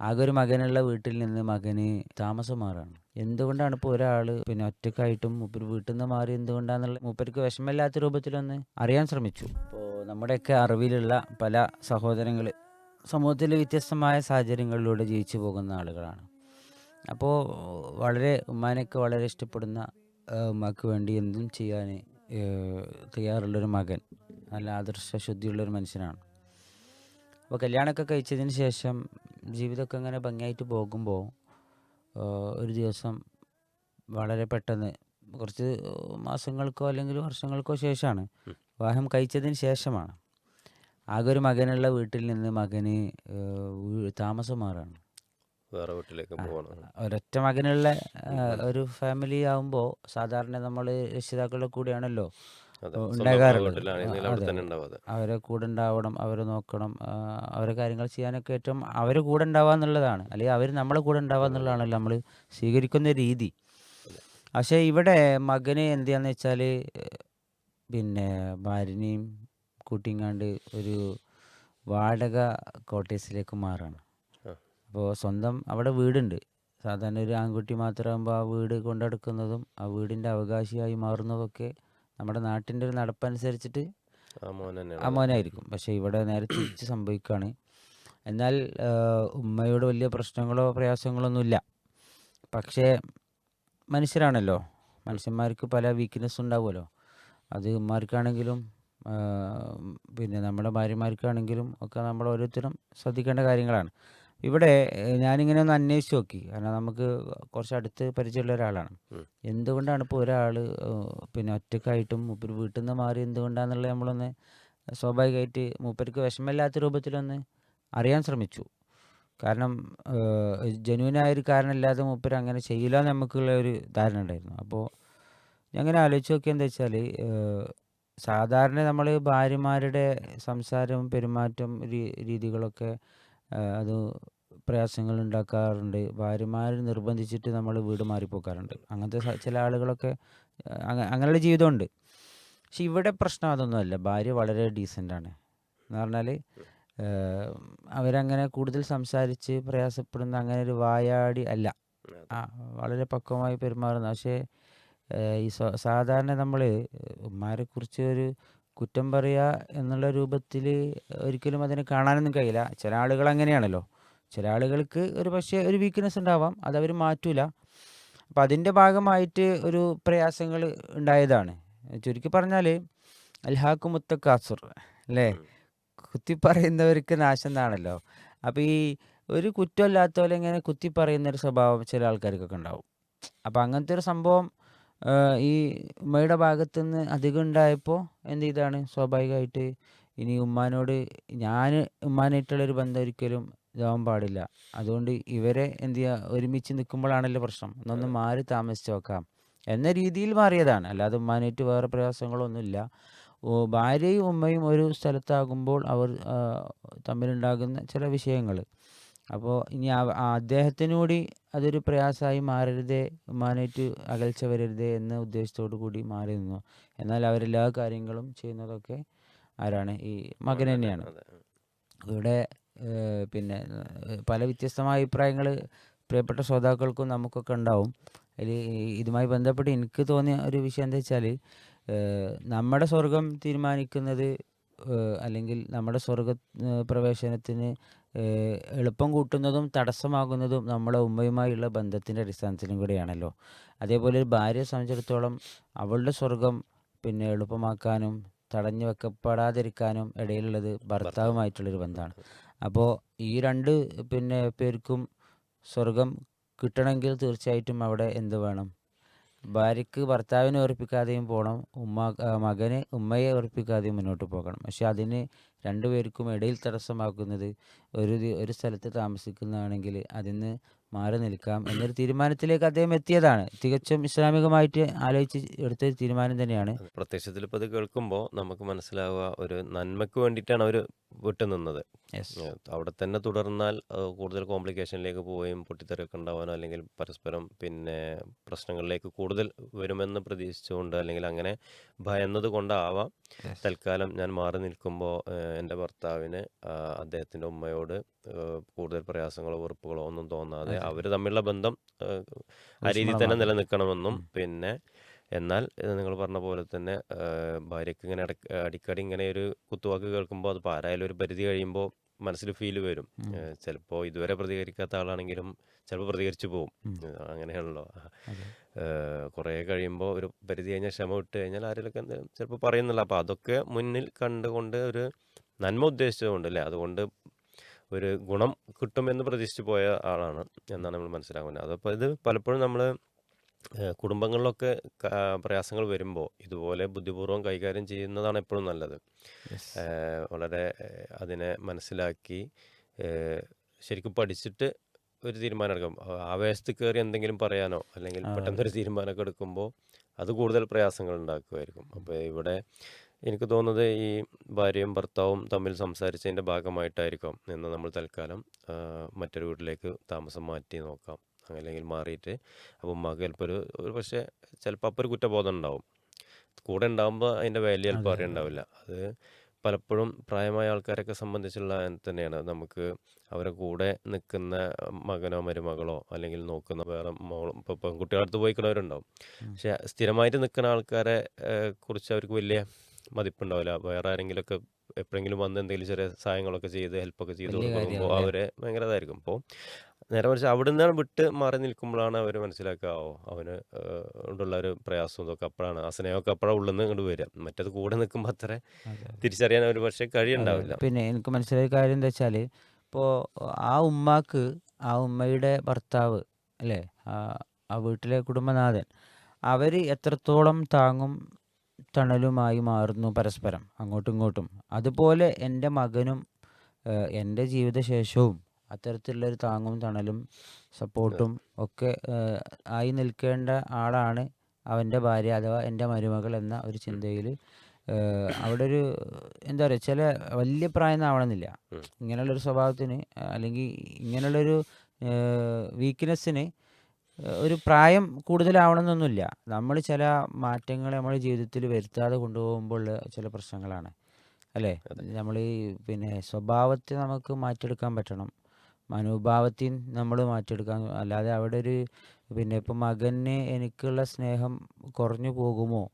ആകെ ഒരു മകനുള്ള വീട്ടിൽ നിന്ന് മകന് താമസം മാറാണ്. എന്തുകൊണ്ടാണ് ഇപ്പോൾ ഒരാൾ പിന്നെ ഒറ്റക്കായിട്ടും മൂപ്പര് വീട്ടിൽ നിന്ന് മാറി എന്തുകൊണ്ടാന്നുള്ള മൂപ്പർക്ക് വിഷമമില്ലാത്ത രൂപത്തിലൊന്ന് അറിയാൻ ശ്രമിച്ചു. ഇപ്പോൾ നമ്മുടെയൊക്കെ അറിവിലുള്ള പല സഹോദരങ്ങൾ സമൂഹത്തിൽ വ്യത്യസ്തമായ സാഹചര്യങ്ങളിലൂടെ ജീവിച്ചു പോകുന്ന ആളുകളാണ്. അപ്പോൾ വളരെ ഉമ്മാനെയൊക്കെ വളരെ ഇഷ്ടപ്പെടുന്ന ഉമ്മാക്ക് വേണ്ടി എന്തും ചെയ്യാൻ തയ്യാറുള്ളൊരു മകൻ, നല്ല ആദർശ ശുദ്ധിയുള്ളൊരു മനുഷ്യനാണ്. അപ്പോൾ കല്യാണമൊക്കെ കഴിച്ചതിന് ശേഷം ജീവിതമൊക്കെ ഇങ്ങനെ ഭംഗിയായിട്ട് പോകുമ്പോൾ ഒരു ദിവസം വളരെ പെട്ടെന്ന് കുറച്ച് മാസങ്ങൾക്കോ അല്ലെങ്കിൽ വർഷങ്ങൾക്കോ ശേഷമാണ്, ഉം. വിവാഹം കഴിച്ചതിന് ശേഷമാണ്, ആകെ ഒരു മകനുള്ള വീട്ടിൽ നിന്ന് മകന് താമസം മാറാണ്. വേറെ വീട്ടിലേക്ക് ആ, പോവാണ്. ഒരൊറ്റ മകനുള്ള ഉം, ഉം. ഒരു ഫാമിലി ആവുമ്പോൾ സാധാരണ നമ്മൾ രക്ഷിതാക്കളുടെ കൂടെയാണല്ലോ അതെ. സ്വന്തം ഉണ്ടാകാറുള്ളത്. വീട്ടിലാണെങ്കിൽ അവിടെ അതെ, തന്നെ ഉണ്ടാവും അത്. അവരെ കൂടെ ഉണ്ടാവണം, അവരെ നോക്കണം, അവരെ കാര്യങ്ങൾ ചെയ്യാനൊക്കെ ഏറ്റവും അവർ കൂടെ ഉണ്ടാവുക എന്നുള്ളതാണ്, അല്ലെങ്കിൽ അവർ നമ്മളെ കൂടെ ഉണ്ടാവുക അതെ, എന്നുള്ളതാണല്ലോ നമ്മൾ സ്വീകരിക്കുന്ന രീതി. അതെ. പക്ഷേ ഇവിടെ മകന് എന്തിയാന്ന് വെച്ചാൽ പിന്നെ ഭാര്യനെയും കൂട്ടിങ്ങാണ്ട് ഒരു വാടക കോട്ടേഴ്സിലേക്ക് മാറാണ്. ആ. അപ്പോൾ സ്വന്തം അവിടെ വീടുണ്ട്. സാധാരണ ഒരു ആൺകുട്ടി മാത്രമാകുമ്പോൾ ആ വീട് കൊണ്ടെടുക്കുന്നതും ആ വീടിൻ്റെ അവകാശിയായി മാറുന്നതൊക്കെ നമ്മുടെ നാട്ടിൻ്റെ ഒരു നടപ്പനുസരിച്ചിട്ട് ആ മോൻ തന്നെയാണ് ആ അത്. മോനായിരിക്കും. പക്ഷേ ഇവിടെ നേരെ തിരിച്ച് സംഭവിക്കുകയാണ്. എന്നാൽ ഉമ്മയോട് വലിയ പ്രശ്നങ്ങളോ പ്രയാസങ്ങളൊന്നുമില്ല. പക്ഷേ മനുഷ്യരാണല്ലോ, മനുഷ്യന്മാർക്ക് പല വീക്ക്നെസ് ഉണ്ടാവുമല്ലോ. അത് ഉമ്മാർക്കാണെങ്കിലും ആ, പിന്നെ നമ്മുടെ ഭാര്യമാർക്കാണെങ്കിലും ഒക്കെ നമ്മൾ ഓരോരുത്തരും ശ്രദ്ധിക്കേണ്ട കാര്യങ്ങളാണ്. ഇവിടെ ഞാനിങ്ങനെ ഒന്ന് അന്വേഷിച്ച് നോക്കി, കാരണം നമുക്ക് കുറച്ച് അടുത്ത് പരിചയമുള്ള ഒരാളാണ്. ഉം. എന്തുകൊണ്ടാണ് ഇപ്പോൾ ഒരാൾ പിന്നെ ഒറ്റക്കായിട്ടും മൂപ്പര് വീട്ടിൽ നിന്ന് മാറി എന്തുകൊണ്ടാണെന്നുള്ളത് നമ്മളൊന്ന് സ്വാഭാവികമായിട്ട് മൂപ്പർക്ക് വിഷമമില്ലാത്ത രൂപത്തിലൊന്ന് അറിയാൻ ശ്രമിച്ചു. കാരണം ജെന്യൂനായൊരു കാരണമില്ലാതെ മൂപ്പര് അങ്ങനെ ചെയ്യില്ല എന്ന് നമുക്കുള്ള ഒരു ധാരണ ഉണ്ടായിരുന്നു. അപ്പോൾ ഞാൻ അങ്ങനെ ആലോചിച്ച് നോക്കിയത് എന്താ വെച്ചാൽ, സാധാരണ നമ്മൾ ഭാര്യമാരുടെ സംസാരവും പെരുമാറ്റം രീതികളൊക്കെ അത് പ്രയാസങ്ങൾ ഉണ്ടാക്കാറുണ്ട്. ഭാര്യമാർ നിർബന്ധിച്ചിട്ട് നമ്മൾ വീട് മാറിപ്പോക്കാറുണ്ട്. അങ്ങനത്തെ ചില ആളുകളൊക്കെ അങ്ങനെയുള്ള ജീവിതമുണ്ട്. പക്ഷെ ഇവിടെ പ്രശ്നം അതൊന്നുമല്ല. ഭാര്യ വളരെ ഡീസൻ്റാണ്. എന്ന് പറഞ്ഞാൽ അവരങ്ങനെ കൂടുതൽ സംസാരിച്ച് പ്രയാസപ്പെടുന്ന അങ്ങനെ ഒരു വായാടി അല്ല. അതെ. ആ, വളരെ പക്വമായി പെരുമാറുന്ന. പക്ഷേ ഈ സാധാരണ നമ്മൾ ഉമ്മാരെക്കുറിച്ച് ഒരു കുറ്റം പറയുക എന്നുള്ള രൂപത്തിൽ ഒരിക്കലും അതിനെ കാണാനൊന്നും കഴിയില്ല. ചില ആളുകൾ അങ്ങനെയാണല്ലോ. ചില ആളുകൾക്ക് ഒരു പക്ഷേ ഒരു വീക്ക്നെസ് ഉണ്ടാവാം, അതവർ മാറ്റൂല. അപ്പം അതിൻ്റെ ഭാഗമായിട്ട് ഒരു പ്രയാസങ്ങൾ ഉണ്ടായതാണ്. ചുരുക്കി പറഞ്ഞാൽ അൽഹാക്കു മുത്തക്കാസുർ അല്ലേ, ഉം. കുത്തി പറയുന്നവർക്ക് നാശം എന്നാണല്ലോ. അപ്പോൾ ഈ ഒരു കുറ്റമില്ലാത്ത പോലെ ഇങ്ങനെ കുത്തി പറയുന്നൊരു സ്വഭാവം ചില ആൾക്കാർക്കൊക്കെ ഉണ്ടാവും. അപ്പം അങ്ങനത്തെ ഒരു സംഭവം ഈ ഉമ്മയുടെ ഭാഗത്തുനിന്ന് അധികം ഉണ്ടായപ്പോൾ എന്ത് ചെയ്താണ്, സ്വാഭാവികമായിട്ട് ഇനി ഉമ്മാനോട് ഞാൻ ഉമ്മാനായിട്ടുള്ളൊരു ബന്ധം ഒരിക്കലും ഇതാവാൻ പാടില്ല. അതുകൊണ്ട് ഇവരെ എന്ത് ചെയ്യുക, ഒരുമിച്ച് നിൽക്കുമ്പോഴാണല്ലോ പ്രശ്നം, ഒന്നൊന്ന് അതെ. മാറി താമസിച്ച് നോക്കാം എന്ന രീതിയിൽ മാറിയതാണ്. അല്ലാതെ ഉമ്മാനായിട്ട് വേറെ പ്രയാസങ്ങളൊന്നുമില്ല. ഭാര്യയും ഉമ്മയും ഒരു സ്ഥലത്താകുമ്പോൾ അവർ തമ്മിലുണ്ടാകുന്ന ചില വിഷയങ്ങൾ, അപ്പോൾ ഇനി അദ്ദേഹത്തിനു കൂടി അതൊരു പ്രയാസമായി മാറരുതേ, ഉമ്മാനായിട്ട് അകൽച്ച വരരുതേ എന്ന ഉദ്ദേശത്തോടു കൂടി മാറി നിന്നു. എന്നാൽ അവരെല്ലാ കാര്യങ്ങളും ചെയ്യുന്നതൊക്കെ ആരാണ്, ഈ മകൻ മോൻ തന്നെയാണ് തന്നെയാണ്. അതെ. ഇവിടെ പിന്നെ പല വ്യത്യസ്തമായ അഭിപ്രായങ്ങൾ പ്രിയപ്പെട്ട ശ്രോതാക്കൾക്കും നമുക്കൊക്കെ ഉണ്ടാവും. അതിൽ ഇതുമായി ബന്ധപ്പെട്ട് എനിക്ക് തോന്നിയ ഒരു വിഷയം എന്താ വെച്ചാൽ, നമ്മുടെ സ്വർഗം തീരുമാനിക്കുന്നത് അല്ലെങ്കിൽ നമ്മുടെ സ്വർഗ പ്രവേശനത്തിന് എളുപ്പം കൂട്ടുന്നതും തടസ്സമാകുന്നതും നമ്മളെ ഉമ്മയുമായുള്ള ബന്ധത്തിൻ്റെ അടിസ്ഥാനത്തിലും കൂടിയാണല്ലോ. അതേപോലെ ഒരു ഭാര്യയെ സംബന്ധിച്ചിടത്തോളം അവളുടെ സ്വർഗം പിന്നെ എളുപ്പമാക്കാനും തടഞ്ഞു വെക്കപ്പെടാതിരിക്കാനും ഇടയിലുള്ളത് ഭർത്താവ്. ഭർത്താവുമായിട്ടുള്ളൊരു ഉം. ബന്ധമാണ്. അപ്പോൾ ഈ രണ്ട് പിന്നെ പേർക്കും സ്വർഗം കിട്ടണമെങ്കിൽ തീർച്ചയായിട്ടും അവിടെ എന്ത് വേണം, ഭാര്യയ്ക്ക് ഭർത്താവിനെ ഉറപ്പിക്കാതെയും പോകണം, മകന് ഉമ്മയെ ഉറപ്പിക്കാതെയും മുന്നോട്ട് പോകണം. പക്ഷെ അതിന് രണ്ടുപേർക്കും ഇടയിൽ തടസ്സമാക്കുന്നത് ഒരു സ്ഥലത്ത് താമസിക്കുന്നതാണെങ്കിൽ അതിന്ന് മാറി നിൽക്കാം എന്നൊരു തീരുമാനത്തിലേക്ക് അദ്ദേഹം എത്തിയതാണ്. തികച്ചും ഇസ്ലാമികമായിട്ട് ആലോചിച്ച് എടുത്തൊരു തീരുമാനം തന്നെയാണ്. അതെ. പ്രത്യക്ഷത്തിൽ ഇപ്പോൾ ഇത് കേൾക്കുമ്പോൾ നമുക്ക് മനസ്സിലാവുക ഒരു നന്മയ്ക്ക് വേണ്ടിയിട്ടാണ് അവർ വിട്ടുനിന്നത്. യെസ്. അവിടെ തന്നെ തുടർന്നാൽ കൂടുതൽ കോംപ്ലിക്കേഷനിലേക്ക് പോവുകയും പൊട്ടിത്തെറിയൊക്കെ ഉണ്ടാവാനോ അല്ലെങ്കിൽ പരസ്പരം പിന്നെ പ്രശ്നങ്ങളിലേക്ക് കൂടുതൽ വരുമെന്ന് പ്രതീക്ഷിച്ചുകൊണ്ട് അല്ലെങ്കിൽ അങ്ങനെ ഭയന്നത് കൊണ്ടാവാം യെസ്. തൽക്കാലം ഞാൻ മാറി നിൽക്കുമ്പോൾ എൻ്റെ ഭർത്താവിന് അദ്ദേഹത്തിൻ്റെ ഉമ്മയോട് കൂടുതൽ പ്രയാസങ്ങളോ വെറുപ്പുകളോ ഒന്നും തോന്നാതെ അതെ. അവർ തമ്മിലുള്ള ബന്ധം ആ രീതിയിൽ തന്നെ ഊഷ്മളമാകട്ടെ. നിലനിൽക്കണമെന്നും, ഉം. പിന്നെ എന്നാൽ നിങ്ങൾ പറഞ്ഞ പോലെ തന്നെ ഭാര്യയ്ക്ക് ഇങ്ങനെ അടിക്കടി ഇങ്ങനെ ഒരു കുത്തുവാക്ക് കേൾക്കുമ്പോൾ അത് ആരായാലും ഒരു പരിധി കഴിയുമ്പോൾ മനസ്സിൽ ഫീൽ വരും. ഉം. ചിലപ്പോൾ ഇതുവരെ പ്രതികരിക്കാത്ത ആളാണെങ്കിലും ചിലപ്പോൾ പ്രതികരിച്ചു പോകും. ഉം. അങ്ങനെയാണല്ലോ. അതെ. കുറേ കഴിയുമ്പോൾ ഒരു പരിധി കഴിഞ്ഞാൽ ക്ഷമ വിട്ട് കഴിഞ്ഞാൽ ആരെങ്കിലുമൊക്കെ എന്തെങ്കിലും ചിലപ്പോൾ പറയുന്നില്ല. അപ്പോൾ അതൊക്കെ മുന്നിൽ കണ്ടുകൊണ്ട് ഒരു നന്മ ഉദ്ദേശിച്ചതുകൊണ്ട് അല്ലേ, അതുകൊണ്ട് ഒരു ഗുണം കിട്ടുമെന്ന് പ്രതീക്ഷിച്ച് പോയ ആളാണ് എന്നാണ് നമ്മൾ മനസ്സിലാക്കുന്നത്. അതപ്പോൾ ഇത് പലപ്പോഴും നമ്മൾ കുടുംബങ്ങളിലൊക്കെ പ്രയാസങ്ങൾ വരുമ്പോൾ ഇതുപോലെ ബുദ്ധിപൂർവ്വം കൈകാര്യം ചെയ്യുന്നതാണ് എപ്പോഴും നല്ലത്. യെസ്. വളരെ അതിനെ മനസ്സിലാക്കി ശരിക്കും പഠിച്ചിട്ട് ഒരു തീരുമാനം എടുക്കും. ആവേശത്തിൽ കയറി എന്തെങ്കിലും പറയാനോ അല്ലെങ്കിൽ അതെ. പെട്ടെന്നൊരു തീരുമാനമൊക്കെ എടുക്കുമ്പോൾ അത് കൂടുതൽ പ്രയാസങ്ങൾ ഉണ്ടാക്കുമായിരിക്കും. അപ്പോൾ ഇവിടെ എനിക്ക് തോന്നുന്നത് ഈ ഭാര്യയും ഭർത്താവും തമ്മിൽ സംസാരിച്ചതിൻ്റെ ഭാഗമായിട്ടായിരിക്കാം എന്ന് നമ്മൾ തൽക്കാലം മറ്റൊരു വീട്ടിലേക്ക് താമസം മാറ്റി നോക്കാം, അല്ലെങ്കിൽ മാറിയിട്ട്. അപ്പോൾ ഉമ്മാക്ക് ചിലപ്പോൾ ഒരു പക്ഷേ ചിലപ്പോൾ അപ്പോൾ ഒരു കുറ്റബോധം ഉണ്ടാവും. കൂടെ ഉണ്ടാകുമ്പോൾ അതിൻ്റെ വാല്യൂ ചിലപ്പോൾ അതെ. അറിയണ്ടാവില്ല. അത് പലപ്പോഴും പ്രായമായ ആൾക്കാരൊക്കെ സംബന്ധിച്ചുള്ള അങ്ങനെ തന്നെയാണ്. നമുക്ക് അവരെ കൂടെ നിൽക്കുന്ന മകനോ മരുമകളോ അല്ലെങ്കിൽ നോക്കുന്ന വേറെ മോളും ഇപ്പോൾ പെൺകുട്ടികളുടെ അടുത്ത് പോയിക്കുന്നവരുണ്ടാവും. ഉം. പക്ഷെ സ്ഥിരമായിട്ട് നിൽക്കുന്ന ആൾക്കാരെ കുറിച്ച് അവർക്ക് വലിയ മതിപ്പുണ്ടാവില്ല. വേറെ ആരെങ്കിലുമൊക്കെ എപ്പോഴെങ്കിലും വന്ന് എന്തെങ്കിലും ചെറിയ സഹായങ്ങളൊക്കെ ചെയ്ത് ഹെൽപ്പൊക്കെ ചെയ്ത് വലിയ കൊടുക്കുമ്പോൾ കാര്യമാവും അല്ലേ? അവരെ ഭയങ്കര ഇതായിരിക്കും. അപ്പോൾ നേരെ മറിച്ച് അവിടെ നിന്നാണ് വിട്ട് മാറി നിൽക്കുമ്പോഴാണ് അവർ മനസ്സിലാക്കുക, ഓ അവന് കൊണ്ടുള്ള ഒരു പ്രയാസവും ഇതൊക്കെ അപ്പോഴാണ് ആ സ്നേഹമൊക്കെ അപ്പോഴാണ് ഉള്ളിൽ നിന്ന് ഇങ്ങോട്ട് വരിക. മറ്റേത് കൂടെ നിൽക്കുമ്പോൾ അത്ര അതെ. തിരിച്ചറിയാൻ ഒരു പക്ഷേ അതെ. കഴിയുണ്ടാവില്ല. പിന്നെ എനിക്ക് മനസ്സിലായ കാര്യം എന്താ വെച്ചാൽ, ഇപ്പോൾ ആ ഉമ്മാക്ക് ആ ഉമ്മയുടെ ഭർത്താവ് അല്ലേ, ആ ആ വീട്ടിലെ കുടുംബനാഥൻ, അവർ എത്രത്തോളം താങ്ങും തണലുമായി മാറുന്നു പരസ്പരം അങ്ങോട്ടും ഇങ്ങോട്ടും, അതുപോലെ എൻ്റെ മകനും എൻ്റെ ജീവിതശേഷവും അത്തരത്തിലുള്ളൊരു താങ്ങും തണലും സപ്പോർട്ടും ഒക്കെ ആയി നിൽക്കേണ്ട ആളാണ് അവൻ്റെ ഭാര്യ അഥവാ എൻ്റെ മരുമകൾ എന്ന ഒരു ഉം, ചിന്തയിൽ അവിടെ ഒരു എന്താ പറയുക, ചില വലിയ പ്രായം ആവണമെന്നില്ല ഉം. ഇങ്ങനെയുള്ളൊരു സ്വഭാവത്തിന്, അല്ലെങ്കിൽ ഇങ്ങനെയുള്ളൊരു വീക്ക്നെസ്സിന് ഒരു പ്രായം കൂടുതലാവണമെന്നൊന്നുമില്ല. നമ്മൾ ചില മാറ്റങ്ങൾ നമ്മുടെ ജീവിതത്തിൽ വരുത്താതെ കൊണ്ടുപോകുമ്പോൾ ചില പ്രശ്നങ്ങളാണ് അല്ലേ. അതെ. നമ്മൾ ഈ പിന്നെ സ്വഭാവത്തെ നമുക്ക് മാറ്റിയെടുക്കാൻ പറ്റണം, മനോഭാവത്തിൽ നമ്മൾ മാറ്റിയെടുക്കാൻ. അല്ലാതെ അവിടെ ഒരു പിന്നെ ഇപ്പം മകന് എനിക്കുള്ള സ്നേഹം കുറഞ്ഞു പോകുമോ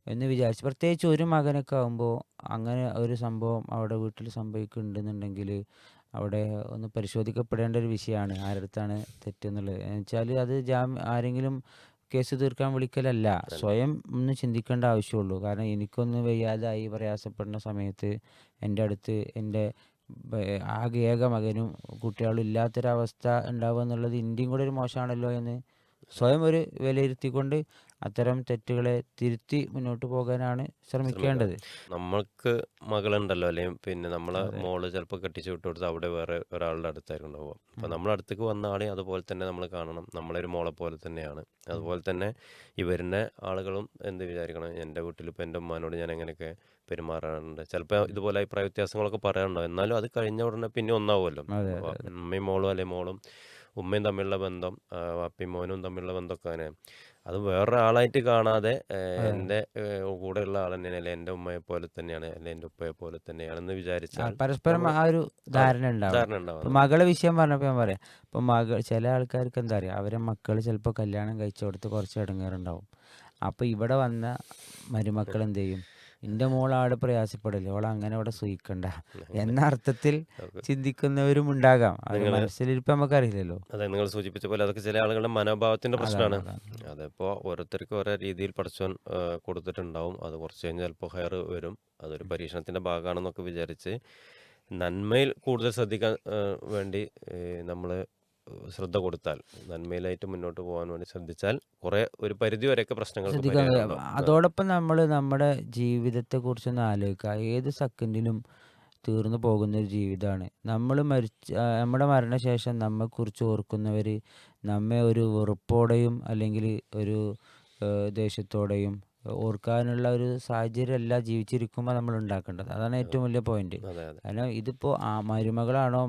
എന്ന് വിചാരിച്ച്, പ്രത്യേകിച്ച് ഒരു മകനൊക്കെ ആകുമ്പോൾ അങ്ങനെ ഒരു സംഭവം അവിടെ വീട്ടിൽ സംഭവിക്കുന്നുണ്ടെന്നുണ്ടെങ്കിൽ അവിടെ ഒന്ന് പരിശോധിക്കപ്പെടേണ്ട ഒരു വിഷയമാണ് ആരുടെ അടുത്താണ് തെറ്റെന്നുള്ളത്. എന്നുവെച്ചാൽ അത് ആരെങ്കിലും കേസ് തീർക്കാൻ വിളിക്കലല്ല, അല്ല. സ്വയം ഒന്ന് ചിന്തിക്കേണ്ട ആവശ്യമുള്ളൂ. കാരണം എനിക്കൊന്ന് വയ്യാതായി പ്രയാസപ്പെടുന്ന സമയത്ത് എൻ്റെ അടുത്ത് എൻ്റെ ആകെ ഏക മകനും കുട്ടികളും ഇല്ലാത്തൊരവസ്ഥ ഉണ്ടാവുക എന്നുള്ളത് ഇന്ത്യയും കൂടെ ഒരു മോശമാണല്ലോ എന്ന് സ്വയം ഒരു വിലയിരുത്തിക്കൊണ്ട് അത്തരം തെറ്റുകളെ തിരുത്തി മുന്നോട്ട് പോകാനാണ് ശ്രമിക്കണം. ശ്രമിക്കേണ്ടത്. നമ്മൾക്ക് മകളുണ്ടല്ലോ, അല്ലെങ്കിൽ പിന്നെ നമ്മളെ അതെ. മോള് ചിലപ്പോൾ കെട്ടിച്ചു വിട്ട് കൊടുത്ത് അവിടെ വേറെ ഒരാളുടെ അടുത്തായിരിക്കും ഉണ്ടാവുക. അപ്പോൾ നമ്മളെ അടുത്തേക്ക് വന്ന ആളെ അതുപോലെ തന്നെ നമ്മൾ കാണണം. നമ്മളൊരു മോളെ പോലെ തന്നെയാണ്. അതുപോലെ തന്നെ ഈ വരുന്ന ആളുകളും എന്ത് വിചാരിക്കണം, എൻ്റെ വീട്ടിൽ ഇപ്പോൾ എൻ്റെ ഉമ്മാനോട് ഞാൻ എങ്ങനെയൊക്കെ പെരുമാറാറുണ്ട്. ചിലപ്പോൾ ഇതുപോലെ അഭിപ്രായ വ്യത്യാസങ്ങളൊക്കെ പറയാറുണ്ടാവും. എന്നാലും അത് കഴിഞ്ഞ ഉടനെ പിന്നെ ഒന്നാവുമല്ലോ. അതെ. അപ്പോൾ അതെ. ഉമ്മയും മോളും അല്ലെങ്കിൽ മോളും ഉമ്മയും തമ്മിലുള്ള ബന്ധം, വാപ്പയും മോനും തമ്മിലുള്ള ബന്ധമൊക്കെ അങ്ങനെ അത് വേറൊരാളായിട്ട് കാണാതെ അതെ. എൻ്റെ കൂടെയുള്ള ആൾ തന്നെയാണ്, അല്ലെങ്കിൽ എൻ്റെ ഉമ്മയെ പോലെ തന്നെയാണ്, അല്ലെങ്കിൽ എൻ്റെ ഉപ്പയെ പോലെ തന്നെയാണെന്ന് വിചാരിച്ചാൽ പരസ്പരം നമ്മൾ ആ ഒരു അതെ ധാരണ ഉണ്ടാവണം. ധാരണ ഉണ്ടാവാം ഇപ്പം നമുക്ക്. മകളെ വിഷയം പറഞ്ഞപ്പോൾ ഞാൻ പറയാം, ഇപ്പം ചില ആൾക്കാർക്ക് എന്താ പറയുക, അവരെ മക്കൾ ചിലപ്പോൾ കല്യാണം കഴിച്ചു കൊടുത്ത് കുറച്ച് ഇടങ്ങേറുണ്ടാവും. അപ്പോൾ ഇവിടെ വന്ന മരുമക്കൾ എന്ത് ചെയ്യും, എൻ്റെ മോളാടെ പ്രയാസപ്പെടില്ല, ഓൾ അങ്ങനെ അവിടെ സൂയിക്കണ്ട എന്ന അർത്ഥത്തിൽ നമുക്ക് ചിന്തിക്കുന്നവരും ഉണ്ടാകാം. അവർ നിങ്ങൾ മനസ്സിലിരിപ്പം നമുക്കറിയില്ലല്ലോ. അതെ നിങ്ങൾ സൂചിപ്പിച്ച പോലെ അതൊക്കെ ചില ആളുകളുടെ മനോഭാവത്തിൻ്റെ അതാണ് പ്രശ്നമാണ്. അതാണ് അതിപ്പോൾ ഓരോരുത്തർക്കും ഓരോ രീതിയിൽ പടച്ചോൻ കൊടുത്തിട്ടുണ്ടാവും. അത് കുറച്ച് കഴിഞ്ഞാൽ ചിലപ്പോൾ ഹെയർ വരും. അതൊരു പരീക്ഷണത്തിൻ്റെ ഭാഗമാണെന്നൊക്കെ വിചാരിച്ച് നന്മയിൽ കൂടുതൽ ശ്രദ്ധിക്കാൻ വേണ്ടി നമ്മൾ ശ്രദ്ധ കൊടുത്താൽ, നന്മയിലായിട്ട് മുന്നോട്ട് പോകാൻ വേണ്ടി ശ്രദ്ധിച്ചാൽ കുറേ ഒരു പരിധി വരെയൊക്കെ പ്രശ്നങ്ങൾക്ക് ശ്രദ്ധിക്കാൻ പരിഹാരം കഴിയും. ഉണ്ടാവും. അതോടൊപ്പം നമ്മൾ നമ്മുടെ ജീവിതത്തെക്കുറിച്ചൊന്ന് ആലോചിക്കുക. ഏത് സെക്കൻഡിലും തീർന്നു പോകുന്നൊരു ജീവിതമാണ്. നമ്മൾ നമ്മുടെ മരണശേഷം നമ്മെക്കുറിച്ച് ഓർക്കുന്നവർ നമ്മെ ഒരു വെറുപ്പോടെയും അല്ലെങ്കിൽ ഒരു ദേഷ്യത്തോടെയും ഓർക്കാനുള്ള ഒരു സാഹചര്യമല്ല ജീവിച്ചിരിക്കുമ്പോൾ നമ്മൾ ഉണ്ടാക്കേണ്ടത്. അതാണ് ഏറ്റവും വലിയ പോയിന്റ്. അതെ അതെ. കാരണം ഇതിപ്പോൾ മരുമകളാണോ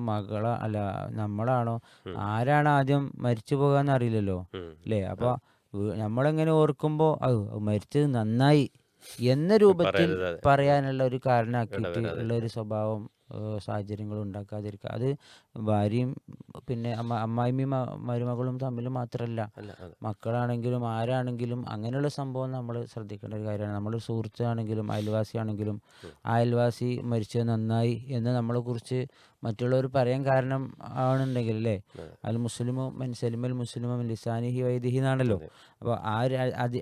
അല്ല നമ്മളാണോ, ഉം, ആരാണ് ആദ്യം മരിച്ചു പോകാന്ന് അറിയില്ലല്ലോ ഉം. അല്ലേ. അപ്പോൾ അതെ നമ്മളെങ്ങനെ ഓർക്കുമ്പോൾ അത് മരിച്ചത് നന്നായി എന്ന രൂപത്തിൽ പറയരുത്. അതെ. പറയാനുള്ള ഒരു കാരണമാക്കിയിട്ട് ഇടവരാതെ. ഉള്ള ഒരു സ്വഭാവം സാഹചര്യങ്ങൾ ഉണ്ടാക്കാതിരിക്കുക. അത് ഭാര്യയും പിന്നെ അമ്മായിമ്മയും മരുമകളും തമ്മിൽ മാത്രമല്ല, അല്ല അതെ. മക്കളാണെങ്കിലും ആരാണെങ്കിലും അങ്ങനെയുള്ള സംഭവം നമ്മൾ ശ്രദ്ധിക്കേണ്ട ഒരു കാര്യമാണ്. നമ്മളൊരു സുഹൃത്താണെങ്കിലും അയൽവാസിയാണെങ്കിലും അയൽവാസി മരിച്ചത് നന്നായി എന്ന് നമ്മളെക്കുറിച്ച് മറ്റുള്ളവർ പറയാൻ കാരണം ആണെന്നുണ്ടെങ്കിൽ അല്ലേ, അതെ. അൽ മുസ്ലിമു മൻ സലിമൽ മുസ്ലിമു മിൻ ലിസാനിഹി വയദിഹി എന്നാണല്ലോ. അതെ. അപ്പോൾ ആ ഒരു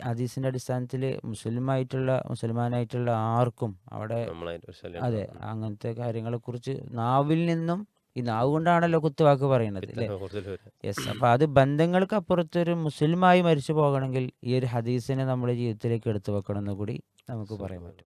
ഹദീസിൻ്റെ അടിസ്ഥാനത്തിൽ മുസൽമാനായിട്ടുള്ള ആർക്കും അവിടെ നമ്മളതിന്റെ ഒരു ശല്യം അതെ ഉണ്ടാവും. അങ്ങനത്തെ കാര്യങ്ങളെക്കുറിച്ച് നാവിൽ നിന്നും ഈ നാവ് കൊണ്ടാണല്ലോ കുത്തുവാക്ക് പറയുന്നത് അല്ലേ. പിത്തനെ കൂടുതൽ വരും. യെസ്. അപ്പോൾ അത് ബന്ധങ്ങൾക്ക് അപ്പുറത്തൊരു മുസ്ലിമായി മരിച്ചു പോകണമെങ്കിൽ ഈ ഒരു ഹദീസിനെ നമ്മുടെ ജീവിതത്തിലേക്ക് എടുത്തു വെക്കണം എന്ന് കൂടി നമുക്ക് പറയാൻ പറ്റും.